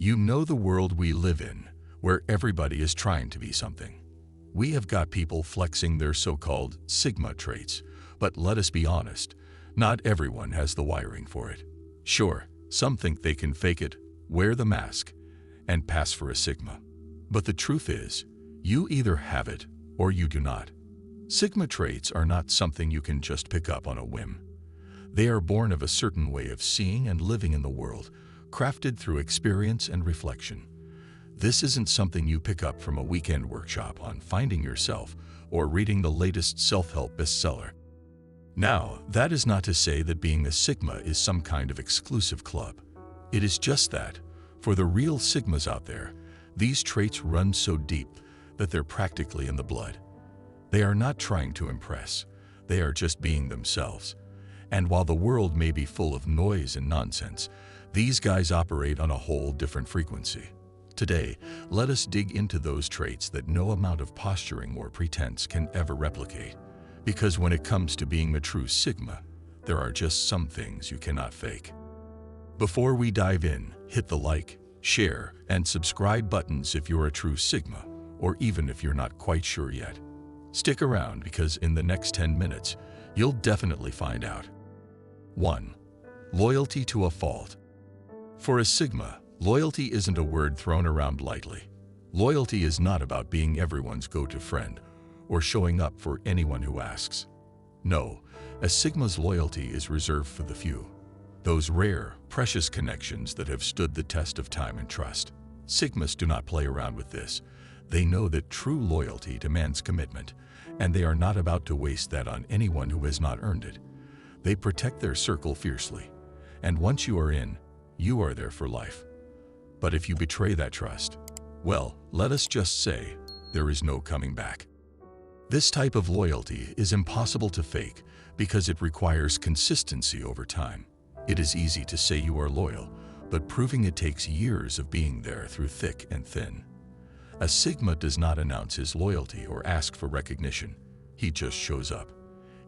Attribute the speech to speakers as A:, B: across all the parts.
A: You know the world we live in, where everybody is trying to be something. We have got people flexing their so-called Sigma traits, but let us be honest, not everyone has the wiring for it. Sure, some think they can fake it, wear the mask, and pass for a Sigma. But the truth is, you either have it or you do not. Sigma traits are not something you can just pick up on a whim. They are born of a certain way of seeing and living in the world, crafted through experience and reflection. This isn't something you pick up from a weekend workshop on finding yourself or reading the latest self-help bestseller. Now, that is not to say that being a Sigma is some kind of exclusive club. It is just that, for the real Sigmas out there, these traits run so deep that they're practically in the blood. They are not trying to impress, they are just being themselves. And while the world may be full of noise and nonsense, these guys operate on a whole different frequency. Today, let us dig into those traits that no amount of posturing or pretense can ever replicate. Because when it comes to being a true Sigma, there are just some things you cannot fake. Before we dive in, hit the like, share, and subscribe buttons if you're a true Sigma, or even if you're not quite sure yet. Stick around because in the next 10 minutes, you'll definitely find out. 1. Loyalty to a fault. For a Sigma, loyalty isn't a word thrown around lightly. Loyalty is not about being everyone's go-to friend or showing up for anyone who asks. No, a Sigma's loyalty is reserved for the few. Those rare, precious connections that have stood the test of time and trust. Sigmas do not play around with this. They know that true loyalty demands commitment, and they are not about to waste that on anyone who has not earned it. They protect their circle fiercely, and once you are in, you are there for life. But if you betray that trust, well, let us just say, there is no coming back. This type of loyalty is impossible to fake because it requires consistency over time. It is easy to say you are loyal, but proving it takes years of being there through thick and thin. A Sigma does not announce his loyalty or ask for recognition. He just shows up.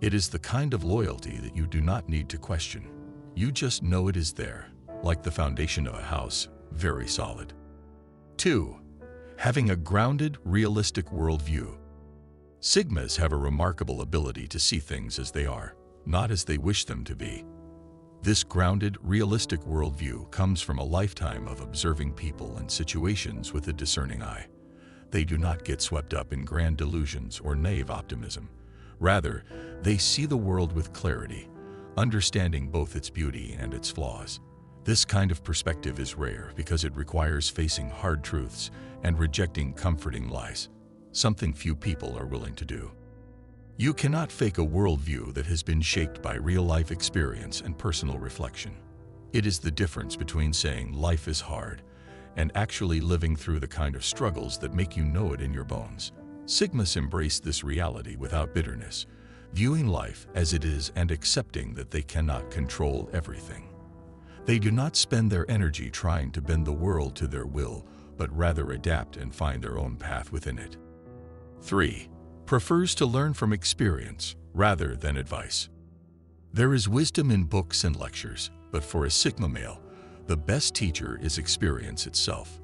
A: It is the kind of loyalty that you do not need to question. You just know it is there, like the foundation of a house, very solid. 2. Having a grounded, realistic worldview. Sigmas have a remarkable ability to see things as they are, not as they wish them to be. This grounded, realistic worldview comes from a lifetime of observing people and situations with a discerning eye. They do not get swept up in grand delusions or naive optimism. Rather, they see the world with clarity, understanding both its beauty and its flaws. This kind of perspective is rare because it requires facing hard truths and rejecting comforting lies, something few people are willing to do. You cannot fake a worldview that has been shaped by real-life experience and personal reflection. It is the difference between saying life is hard and actually living through the kind of struggles that make you know it in your bones. Sigmas embrace this reality without bitterness, viewing life as it is and accepting that they cannot control everything. They do not spend their energy trying to bend the world to their will, but rather adapt and find their own path within it. 3. Prefers to learn from experience rather than advice. There is wisdom in books and lectures, but for a Sigma male, the best teacher is experience itself.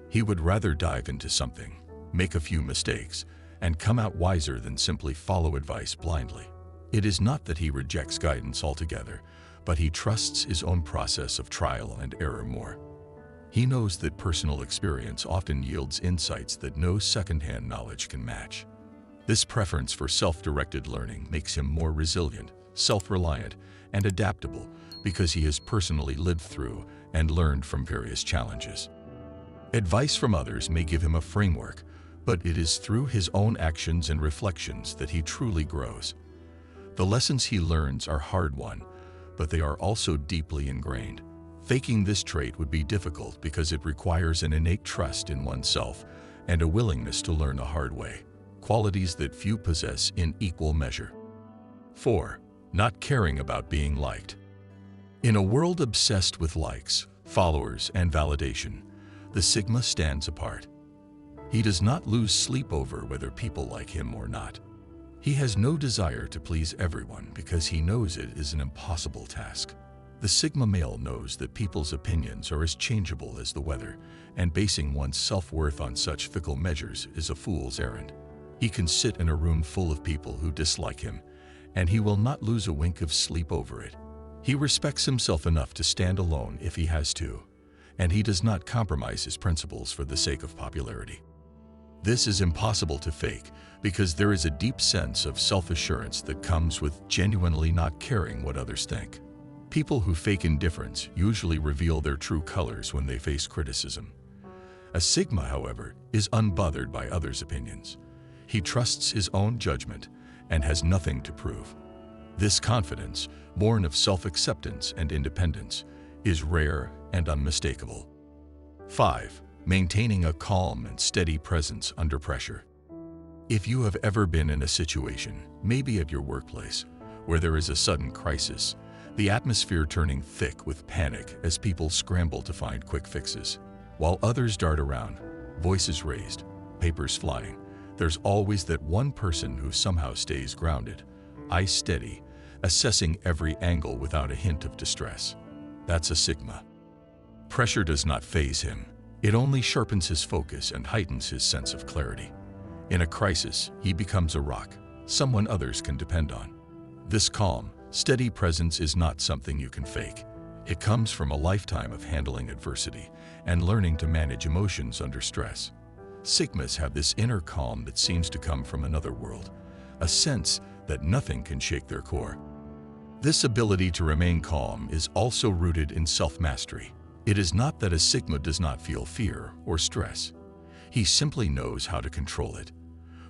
A: He would rather dive into something, make a few mistakes, and come out wiser than simply follow advice blindly. It is not that he rejects guidance altogether, but he trusts his own process of trial and error more. He knows that personal experience often yields insights that no second-hand knowledge can match. This preference for self-directed learning makes him more resilient, self-reliant, and adaptable because he has personally lived through and learned from various challenges. Advice from others may give him a framework, but it is through his own actions and reflections that he truly grows. The lessons he learns are hard-won, but they are also deeply ingrained. Faking this trait would be difficult because it requires an innate trust in oneself and a willingness to learn the hard way, qualities that few possess in equal measure. 4. Not caring about being liked. In a world obsessed with likes, followers, and validation, the Sigma stands apart. He does not lose sleep over whether people like him or not. He has no desire to please everyone because he knows it is an impossible task. The Sigma male knows that people's opinions are as changeable as the weather, and basing one's self-worth on such fickle measures is a fool's errand. He can sit in a room full of people who dislike him, and he will not lose a wink of sleep over it. He respects himself enough to stand alone if he has to, and he does not compromise his principles for the sake of popularity. This is impossible to fake because there is a deep sense of self-assurance that comes with genuinely not caring what others think. People who fake indifference usually reveal their true colors when they face criticism. A Sigma, however, is unbothered by others' opinions. He trusts his own judgment and has nothing to prove. This confidence, born of self-acceptance and independence, is rare and unmistakable. 5. Maintaining a calm and steady presence under pressure. If you have ever been in a situation, maybe at your workplace, where there is a sudden crisis, the atmosphere turning thick with panic as people scramble to find quick fixes, while others dart around, voices raised, papers flying, there's always that one person who somehow stays grounded, eyes steady, assessing every angle without a hint of distress. That's a Sigma. Pressure does not faze him. It only sharpens his focus and heightens his sense of clarity. In a crisis, he becomes a rock, someone others can depend on. This calm, steady presence is not something you can fake. It comes from a lifetime of handling adversity and learning to manage emotions under stress. Sigmas have this inner calm that seems to come from another world, a sense that nothing can shake their core. This ability to remain calm is also rooted in self-mastery. It is not that a Sigma does not feel fear or stress. He simply knows how to control it.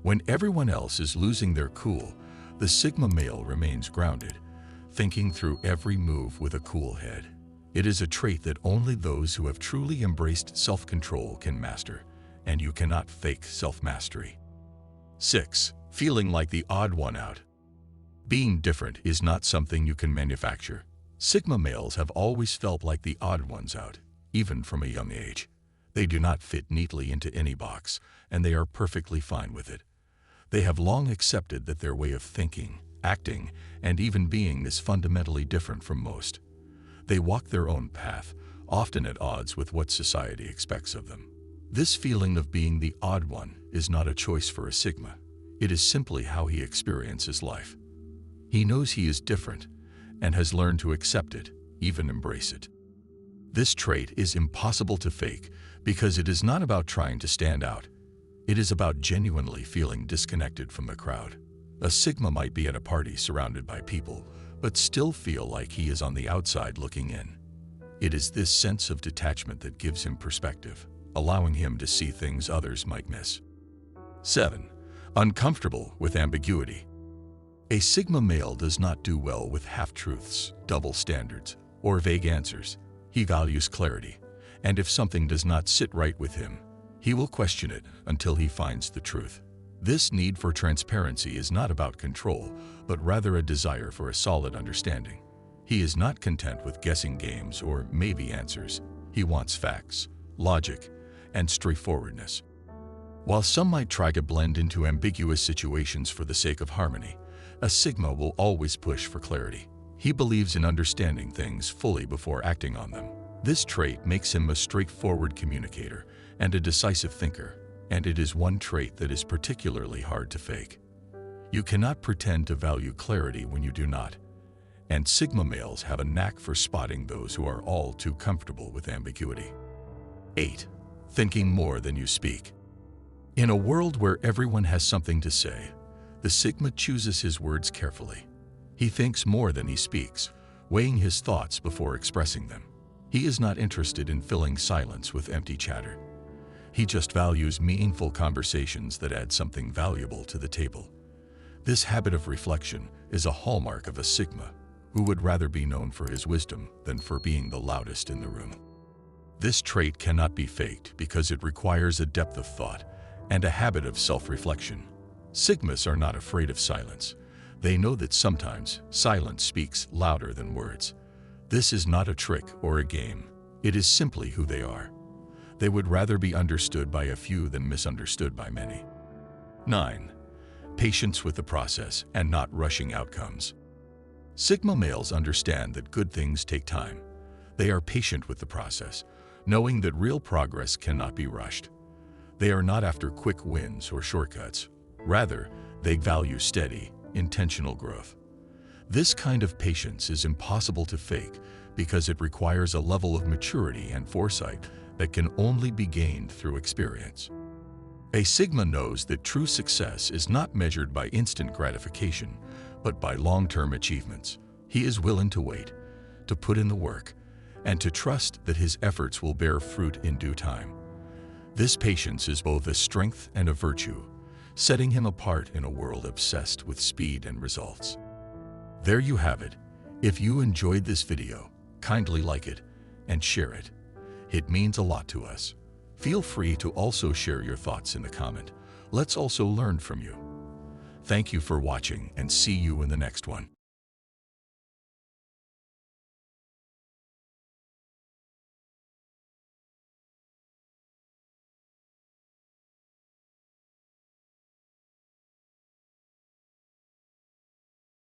A: When everyone else is losing their cool, the Sigma male remains grounded, thinking through every move with a cool head. It is a trait that only those who have truly embraced self-control can master, and you cannot fake self-mastery. 6. Feeling like the odd one out. Being different is not something you can manufacture. Sigma males have always felt like the odd ones out, even from a young age. They do not fit neatly into any box, and they are perfectly fine with it. They have long accepted that their way of thinking, acting, and even being is fundamentally different from most. They walk their own path, often at odds with what society expects of them. This feeling of being the odd one is not a choice for a Sigma. It is simply how he experiences life. He knows he is different and has learned to accept it, even embrace it. This trait is impossible to fake because it is not about trying to stand out. It is about genuinely feeling disconnected from the crowd. A Sigma might be at a party surrounded by people, but still feel like he is on the outside looking in. It is this sense of detachment that gives him perspective, allowing him to see things others might miss. 7. Uncomfortable with ambiguity. A Sigma male does not do well with half-truths, double standards, or vague answers. He values clarity, and if something does not sit right with him, he will question it until he finds the truth. This need for transparency is not about control, but rather a desire for a solid understanding. He is not content with guessing games or maybe answers. He wants facts, logic, and straightforwardness. While some might try to blend into ambiguous situations for the sake of harmony, a Sigma will always push for clarity. He believes in understanding things fully before acting on them. This trait makes him a straightforward communicator and a decisive thinker, and it is one trait that is particularly hard to fake. You cannot pretend to value clarity when you do not, and Sigma males have a knack for spotting those who are all too comfortable with ambiguity. 8. Thinking more than you speak. In a world where everyone has something to say, the Sigma chooses his words carefully. He thinks more than he speaks, weighing his thoughts before expressing them. He is not interested in filling silence with empty chatter. He just values meaningful conversations that add something valuable to the table. This habit of reflection is a hallmark of a Sigma, who would rather be known for his wisdom than for being the loudest in the room. This trait cannot be faked because it requires a depth of thought and a habit of self-reflection. Sigmas are not afraid of silence. They know that sometimes silence speaks louder than words. This is not a trick or a game. It is simply who they are. They would rather be understood by a few than misunderstood by many. 9. Patience with the process and not rushing outcomes. Sigma males understand that good things take time. They are patient with the process, knowing that real progress cannot be rushed. They are not after quick wins or shortcuts. Rather, they value steady, intentional growth. This kind of patience is impossible to fake because it requires a level of maturity and foresight that can only be gained through experience. A Sigma knows that true success is not measured by instant gratification, but by long-term achievements. He is willing to wait, to put in the work, and to trust that his efforts will bear fruit in due time. This patience is both a strength and a virtue, setting him apart in a world obsessed with speed and results. There you have it. If you enjoyed this video, kindly like it and share it. It means a lot to us. Feel free to also share your thoughts in the comment. Let's also learn from you. Thank you for watching and see you in the next one.